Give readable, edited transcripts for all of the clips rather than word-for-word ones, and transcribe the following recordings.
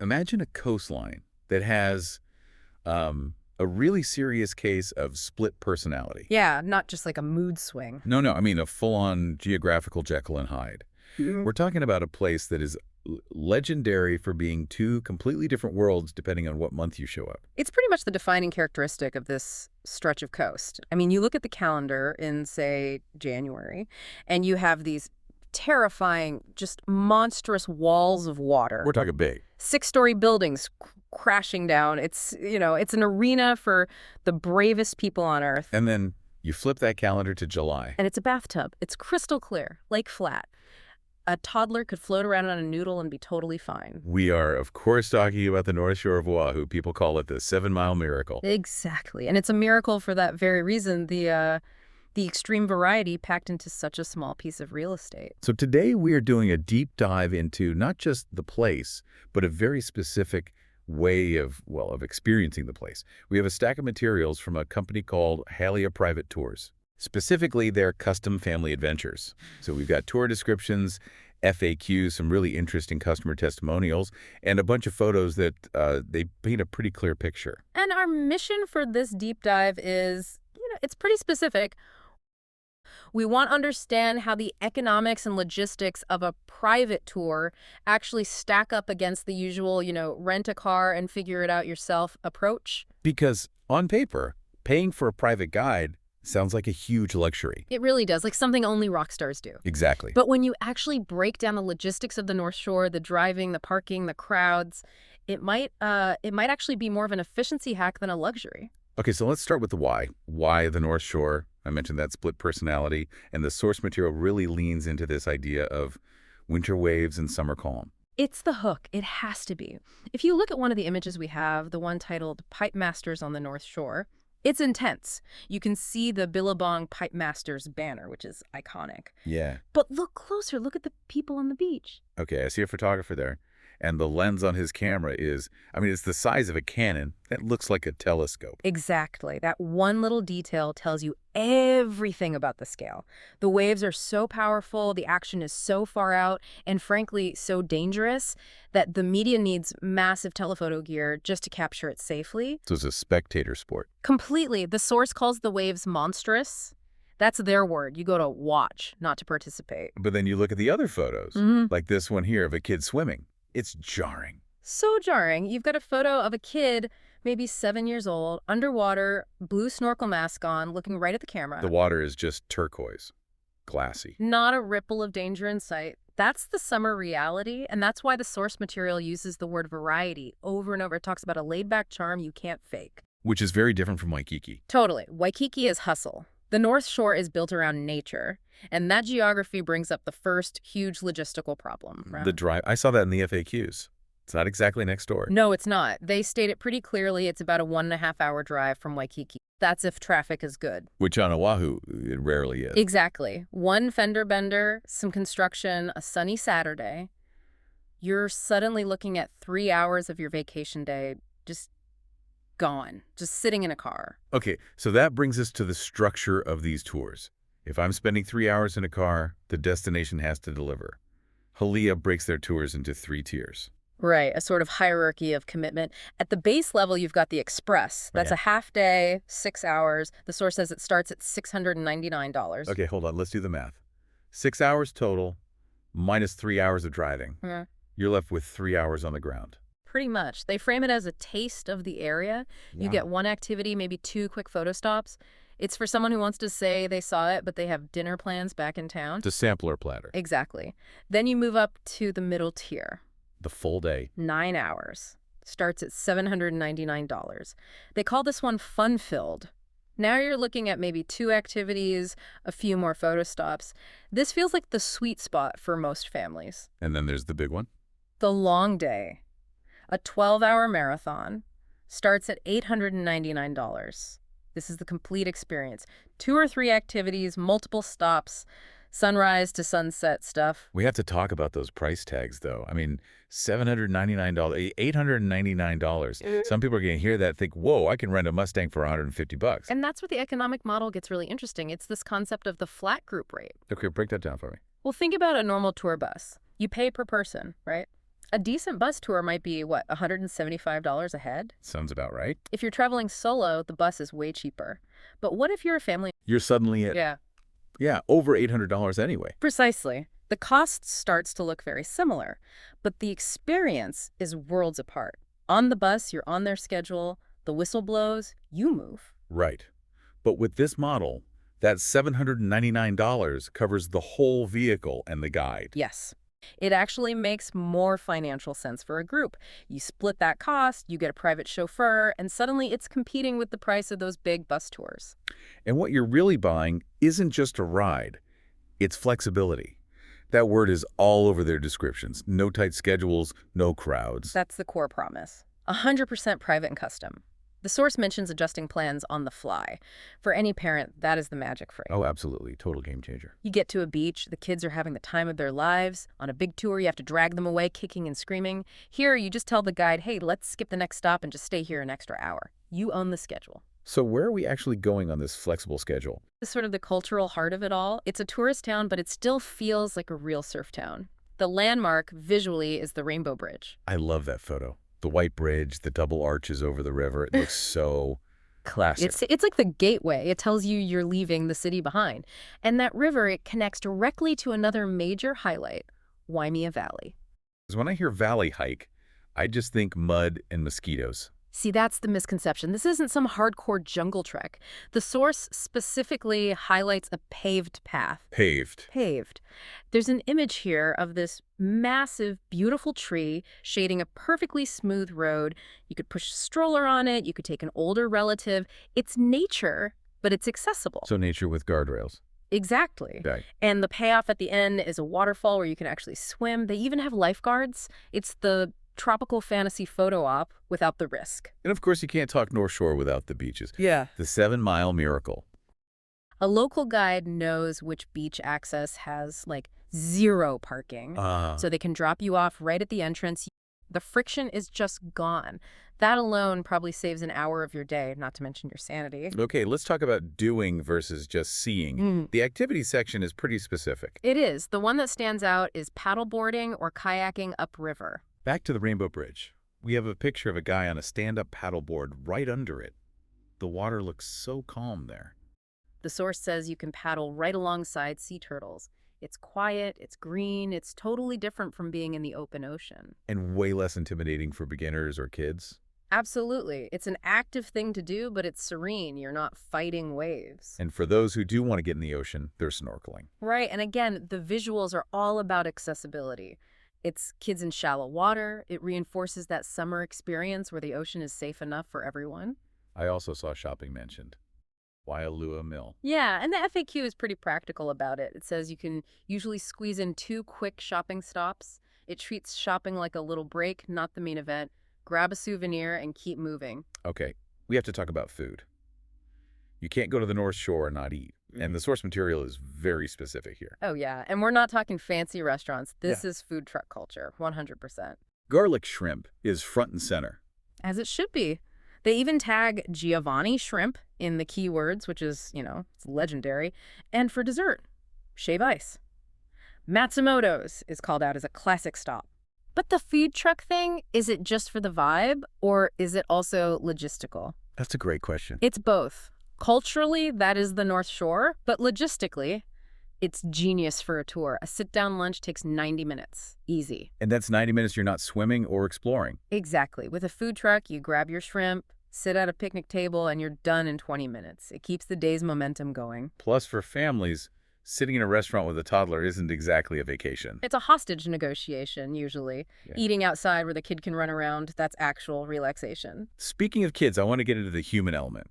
Imagine a coastline that has a really serious case of split personality. Yeah, not just like a mood swing. No, I mean a full-on geographical Jekyll and Hyde. We're talking about a place that is legendary for being two completely different worlds depending on what month you show up. It's pretty much the defining characteristic of this stretch of coast. I mean, you look at the calendar in, say, January, and you have these terrifying, just monstrous walls of water. We're talking big. 6-story buildings crashing down. It's an arena for the bravest people on Earth. And then you flip that calendar to July. And it's a bathtub. It's crystal clear, lake flat. A toddler could float around on a noodle and be totally fine. We are, of course, talking about the North Shore of Oahu. People call it the 7-mile miracle. Exactly. And it's a miracle for that very reason, the extreme variety packed into such a small piece of real estate. So today we are doing a deep dive into not just the place, but a very specific way of experiencing the place. We have a stack of materials from a company called Halia Private Tours. Specifically, their custom family adventures. So we've got tour descriptions, FAQs, some really interesting customer testimonials, and a bunch of photos that they paint a pretty clear picture. And our mission for this deep dive is, it's pretty specific. We want to understand how the economics and logistics of a private tour actually stack up against the usual, rent a car and figure it out yourself approach. Because on paper, paying for a private guide sounds like a huge luxury. It really does, like something only rock stars do. Exactly. But when you actually break down the logistics of the North Shore, the driving, the parking, the crowds, it might actually be more of an efficiency hack than a luxury. Okay, so let's start with the why. Why the North Shore? I mentioned that split personality, and the source material really leans into this idea of winter waves and summer calm. It's the hook. It has to be. If you look at one of the images we have, the one titled Pipe Masters on the North Shore, it's intense. You can see the Billabong Pipe Masters banner, which is iconic. Yeah. But look closer. Look at the people on the beach. Okay, I see a photographer there. And the lens on his camera is, it's the size of a cannon. That looks like a telescope. Exactly. That one little detail tells you everything about the scale. The waves are so powerful, the action is so far out, and frankly, so dangerous that the media needs massive telephoto gear just to capture it safely. So it's a spectator sport. Completely. The source calls the waves monstrous. That's their word. You go to watch, not to participate. But then you look at the other photos, like this one here of a kid swimming. It's jarring. So jarring. You've got a photo of a kid, maybe 7 years old, underwater, blue snorkel mask on, looking right at the camera. The water is just turquoise, glassy. Not a ripple of danger in sight. That's the summer reality, and that's why the source material uses the word variety over and over. It talks about a laid-back charm you can't fake. Which is very different from Waikiki. Totally. Waikiki is hustle. The North Shore is built around nature, and that geography brings up the first huge logistical problem. Right? The drive. I saw that in the FAQs. It's not exactly next door. No, it's not. They state it pretty clearly. It's about a 1.5-hour drive from Waikiki. That's if traffic is good. Which on Oahu, it rarely is. Exactly. One fender bender, some construction, a sunny Saturday. You're suddenly looking at 3 hours of your vacation day just gone, just sitting in a car. Okay, so that brings us to the structure of these tours. If I'm spending 3 hours in a car, the destination has to deliver. Halia breaks their tours into 3 tiers. Right, a sort of hierarchy of commitment. At the base level, you've got the express. That's a half day, 6 hours. The source says it starts at $699. Okay, hold on. Let's do the math. 6 hours total, minus 3 hours of driving. You're left with 3 hours on the ground. Pretty much. They frame it as a taste of the area. Yeah. You get one activity, maybe 2 quick photo stops. It's for someone who wants to say they saw it, but they have dinner plans back in town. It's a sampler platter. Exactly. Then you move up to the middle tier. The full day. 9 hours. Starts at $799. They call this one fun-filled. Now you're looking at maybe 2 activities, a few more photo stops. This feels like the sweet spot for most families. And then there's the big one. The long day. A 12-hour marathon. Starts at $899. This is the complete experience. 2 or 3 activities, multiple stops, sunrise to sunset stuff. We have to talk about those price tags, though. $799, $899. Some people are going to hear that and think, whoa, I can rent a Mustang for $150. And that's where the economic model gets really interesting. It's this concept of the flat group rate. Okay, break that down for me. Well, think about a normal tour bus. You pay per person, right? A decent bus tour might be, what, $175 a head? Sounds about right. If you're traveling solo, the bus is way cheaper. But what if you're a family? You're suddenly at, Yeah, yeah, over $800 anyway. precisely. The cost starts to look very similar, but the experience is worlds apart. On the bus, you're on their schedule, the whistle blows, you move. Right. But with this model, that $799 covers the whole vehicle and the guide. Yes. It actually makes more financial sense for a group. You split that cost, you get a private chauffeur, and suddenly it's competing with the price of those big bus tours. And what you're really buying isn't just a ride, it's flexibility. That word is all over their descriptions. No tight schedules, no crowds. That's the core promise. 100% private and custom. The source mentions adjusting plans on the fly. For any parent, that is the magic phrase. Oh, absolutely. Total game changer. You get to a beach, the kids are having the time of their lives. On a big tour, you have to drag them away, kicking and screaming. Here, you just tell the guide, hey, let's skip the next stop and just stay here an extra hour. You own the schedule. So where are we actually going on this flexible schedule? This is sort of the cultural heart of it all. It's a tourist town, but it still feels like a real surf town. The landmark, visually, is the Rainbow Bridge. I love that photo. The white bridge, the double arches over the river. It looks so classic. It's like the gateway. It tells you you're leaving the city behind. And that river, it connects directly to another major highlight, Waimea Valley. 'Cause when I hear valley hike, I just think mud and mosquitoes. See, that's the misconception. This isn't some hardcore jungle trek. The source specifically highlights a paved path. Paved. Paved. There's an image here of this massive, beautiful tree shading a perfectly smooth road. You could push a stroller on it. You could take an older relative. It's nature, but it's accessible. So nature with guardrails. Exactly. Right. And the payoff at the end is a waterfall where you can actually swim. They even have lifeguards. It's the tropical fantasy photo op without the risk. And of course, you can't talk North Shore without the beaches. Yeah. The 7-mile miracle. A local guide knows which beach access has, like, zero parking. So they can drop you off right at the entrance. The friction is just gone. That alone probably saves an hour of your day, not to mention your sanity. Okay, let's talk about doing versus just seeing. The activity section is pretty specific. It is. The one that stands out is paddleboarding or kayaking upriver. Back to the Rainbow Bridge. We have a picture of a guy on a stand-up paddleboard right under it. The water looks so calm there. The source says you can paddle right alongside sea turtles. It's quiet, it's green, it's totally different from being in the open ocean. And way less intimidating for beginners or kids. Absolutely. It's an active thing to do, but it's serene. You're not fighting waves. And for those who do want to get in the ocean, they're snorkeling. Right, and again, the visuals are all about accessibility. It's kids in shallow water. It reinforces that summer experience where the ocean is safe enough for everyone. I also saw shopping mentioned. Waialua Mill. Yeah, and the FAQ is pretty practical about it. It says you can usually squeeze in 2 quick shopping stops. It treats shopping like a little break, not the main event. Grab a souvenir and keep moving. Okay, we have to talk about food. You can't go to the North Shore and not eat. And the source material is very specific here. Oh, yeah, and we're not talking fancy restaurants. This is food truck culture, 100%. Garlic shrimp is front and center. As it should be. They even tag Giovanni shrimp in the keywords, which is, it's legendary. And for dessert, shave ice. Matsumoto's is called out as a classic stop. But the food truck thing, is it just for the vibe, or is it also logistical? That's a great question. It's both. Culturally, that is the North Shore, but logistically, it's genius for a tour. A sit-down lunch takes 90 minutes. Easy. And that's 90 minutes you're not swimming or exploring. Exactly. With a food truck, you grab your shrimp, sit at a picnic table, and you're done in 20 minutes. It keeps the day's momentum going. Plus, for families, sitting in a restaurant with a toddler isn't exactly a vacation. It's a hostage negotiation, usually. Yeah. Eating outside where the kid can run around, that's actual relaxation. Speaking of kids, I want to get into the human element.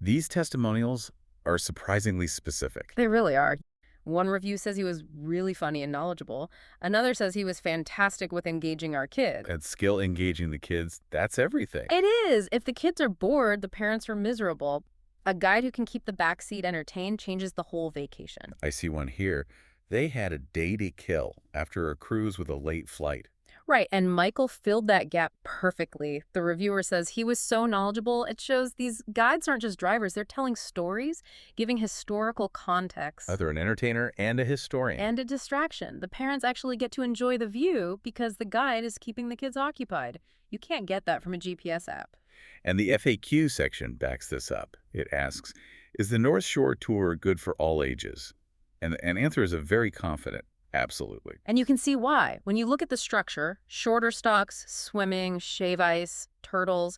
These testimonials are surprisingly specific. They really are. One review says he was really funny and knowledgeable. Another says he was fantastic with engaging our kids. And skill engaging the kids, that's everything. It is. If the kids are bored, the parents are miserable. A guide who can keep the backseat entertained changes the whole vacation. I see one here. They had a day to kill after a cruise with a late flight. Right, and Michael filled that gap perfectly. The reviewer says he was so knowledgeable, it shows these guides aren't just drivers, they're telling stories, giving historical context. They're an entertainer and a historian. And a distraction. The parents actually get to enjoy the view because the guide is keeping the kids occupied. You can't get that from a GPS app. And the FAQ section backs this up. It asks, is the North Shore tour good for all ages? And the answer is a very confident, absolutely. And you can see why. When you look at the structure, shorter stocks, swimming, shave ice, turtles,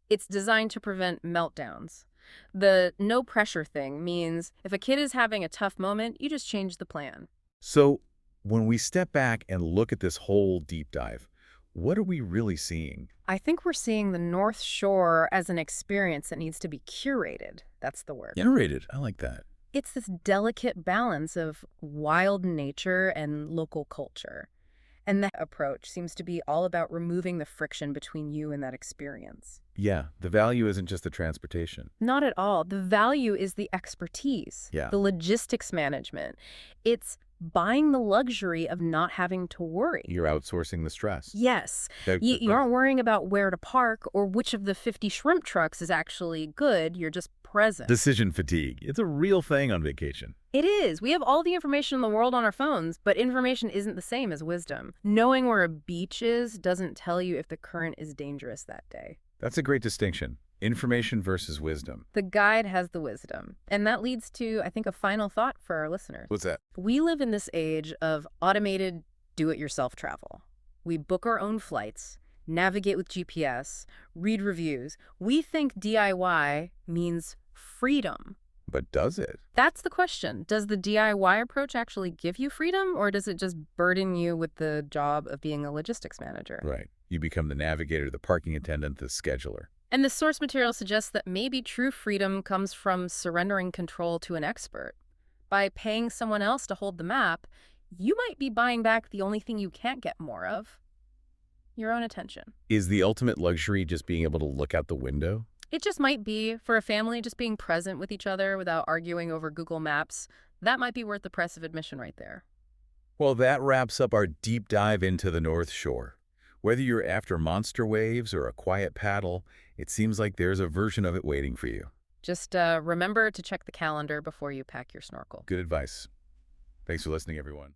it's designed to prevent meltdowns. The no pressure thing means if a kid is having a tough moment, you just change the plan. So when we step back and look at this whole deep dive, what are we really seeing? I think we're seeing the North Shore as an experience that needs to be curated. That's the word. Generated. I like that. It's this delicate balance of wild nature and local culture. And that approach seems to be all about removing the friction between you and that experience. Yeah, the value isn't just the transportation. Not at all. The value is the expertise, Yeah. the logistics management. It's buying the luxury of not having to worry. You're outsourcing the stress. Yes. That- You aren't worrying about where to park or which of the 50 shrimp trucks is actually good. You're just present. Decision fatigue. It's a real thing on vacation. It is. We have all the information in the world on our phones, but information isn't the same as wisdom. Knowing where a beach is doesn't tell you if the current is dangerous that day. That's a great distinction. Information versus wisdom. The guide has the wisdom. And that leads to, I think, a final thought for our listeners. What's that? We live in this age of automated do-it-yourself travel. We book our own flights, navigate with GPS, read reviews. We think DIY means freedom. But does it? That's the question. Does the DIY approach actually give you freedom, or does it just burden you with the job of being a logistics manager? Right. You become the navigator, the parking attendant, the scheduler. And the source material suggests that maybe true freedom comes from surrendering control to an expert. By paying someone else to hold the map, you might be buying back the only thing you can't get more of: your own attention. Is the ultimate luxury just being able to look out the window? It just might be, for a family, just being present with each other without arguing over Google Maps. That might be worth the price of admission right there. Well, that wraps up our deep dive into the North Shore. Whether you're after monster waves or a quiet paddle, it seems like there's a version of it waiting for you. Just remember to check the calendar before you pack your snorkel. Good advice. Thanks for listening, everyone.